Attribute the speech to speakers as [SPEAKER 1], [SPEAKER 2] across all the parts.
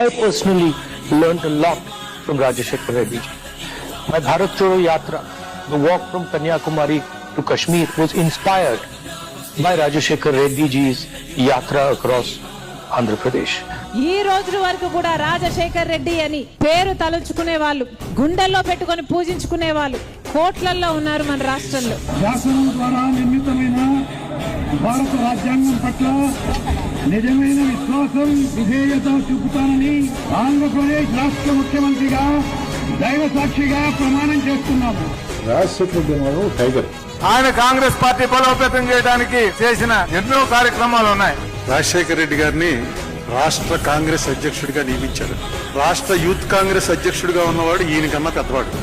[SPEAKER 1] I personally learned a lot from Rajashekar Reddy ji. My Bharat Choro Yatra, the walk from Kanyakumari to Kashmir, was inspired by Rajashekar Reddy ji's yatra across Andhra Pradesh.
[SPEAKER 2] ఈ రోజు వరకు కూడా రాజశేఖర్ రెడ్డి అని పేరు తలుచుకునే వాళ్ళు, గుండెల్లో పెట్టుకొని పూజించుకునే వాళ్ళు కోట్లల్లో ఉన్నారు మన రాష్ట్రంలో.
[SPEAKER 3] శాసనం ద్వారా నిర్మితమైన భారత రాజ్యాంగం పట్ల నిజమైన విశ్వాసం, విధేయత చూపుతానని ఆంధ్రప్రదేశ్ రాష్ట్ర ముఖ్యమంత్రిగా దైవ సాక్షిగా ప్రమాణం చేస్తున్నాము.
[SPEAKER 4] రాజశేఖర్ టైగర్
[SPEAKER 5] ఆయన కాంగ్రెస్ పార్టీ బలోపేతం చేయడానికి చేసిన ఎన్నో కార్యక్రమాలు ఉన్నాయి.
[SPEAKER 4] రాజశేఖర రెడ్డి గారిని రాష్ట్ర కాంగ్రెస్ అధ్యక్షుడిగా నియమించారు. రాష్ట్ర యూత్ కాంగ్రెస్ అధ్యక్షుడిగా ఉన్నవాడు ఈయనకన్నా పెద్దవాడు.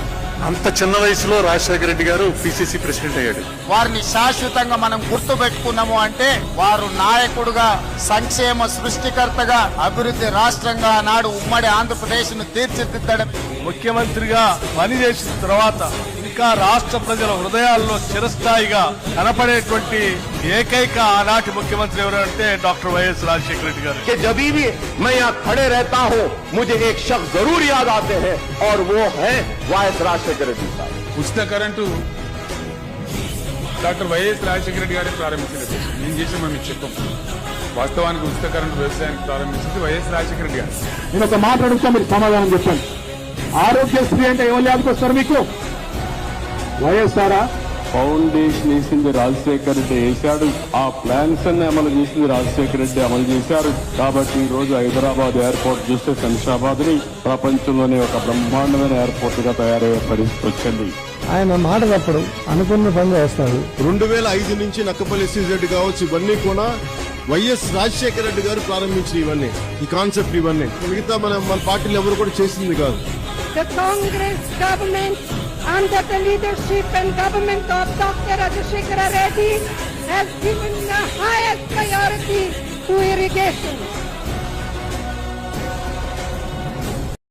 [SPEAKER 4] అంత చిన్న వయసులో రాజశేఖర రెడ్డి గారు పిసిసి ప్రెసిడెంట్ అయ్యాడు.
[SPEAKER 5] వారిని శాశ్వతంగా మనం గుర్తు పెట్టుకున్నాము అంటే వారు నాయకుడుగా, సంక్షేమ సృష్టికర్తగా, అభివృద్ధి రాష్ట్రంగా నాడు ఉమ్మడి ఆంధ్రప్రదేశ్ ను తీర్చిదిద్దడం. ముఖ్యమంత్రిగా పనిచేసిన తర్వాత ఇంకా రాష్ట్ర ప్రజల హృదయాల్లో చిరస్థాయిగా కనపడేటువంటి ఏకైక ఆనాటి ముఖ్యమంత్రి ఎవరంటే డాక్టర్ వైఎస్ రాజశేఖర రెడ్డి గారు.
[SPEAKER 6] जब भी मैं यहाँ खड़े रहता हूँ मुझे एक शख्स जरूर याद आते हैं और वो है वाईएस राजशेखर रेड्डी साहब.
[SPEAKER 7] ఉచిత current doctor YS Rajasekhara Reddy గారే ప్రారంభించినది. నేను చేసి మేము చెప్పాం. వాస్తవానికి ఉచిత కరెంటు వ్యవసాయానికి ప్రారంభించింది వైఎస్ రాజశేఖర రెడ్డి గారు.
[SPEAKER 3] నేను ఒక మాట అడుగుతా, మీరు సమాధానం చెప్పండి. ఆరోగ్యశ్రీ అంటే ఎవరు యాదకొస్తారు మీకు? వైఎస్ఆరా?
[SPEAKER 8] ఫౌండేషన్ వేసింది రాజశేఖర రెడ్డి వేశాడు. ఆ ప్లాన్స్ అన్ని అమలు చేసింది రాజశేఖర రెడ్డి అమలు చేశారు. కాబట్టి ఈ రోజు హైదరాబాద్ ఎయిర్పోర్ట్ చూస్తే శంషాబాద్ ని ప్రపంచంలోనే ఒక బ్రహ్మాండమైన ఎయిర్పోర్ట్ గా తయారయ్యే పరిస్థితి వచ్చింది.
[SPEAKER 3] ఆయన మాట తప్పడు, అనుకున్న పని చేస్తాడు.
[SPEAKER 9] 2005 నుంచి నక్కపల్లి సీజెడ్ కావచ్చు, ఇవన్నీ కూడా వైఎస్ రాజశేఖర రెడ్డి గారు ప్రారంభించిన ఇవన్నీ, ఈ కాన్సెప్ట్ ఇవన్నీ మిగతా మన పార్టీలు ఎవరు కూడా చేసింది కాదు.
[SPEAKER 10] The Congress government under the leadership and government of Dr. Rajashekara Reddy has given the highest priority to irrigation.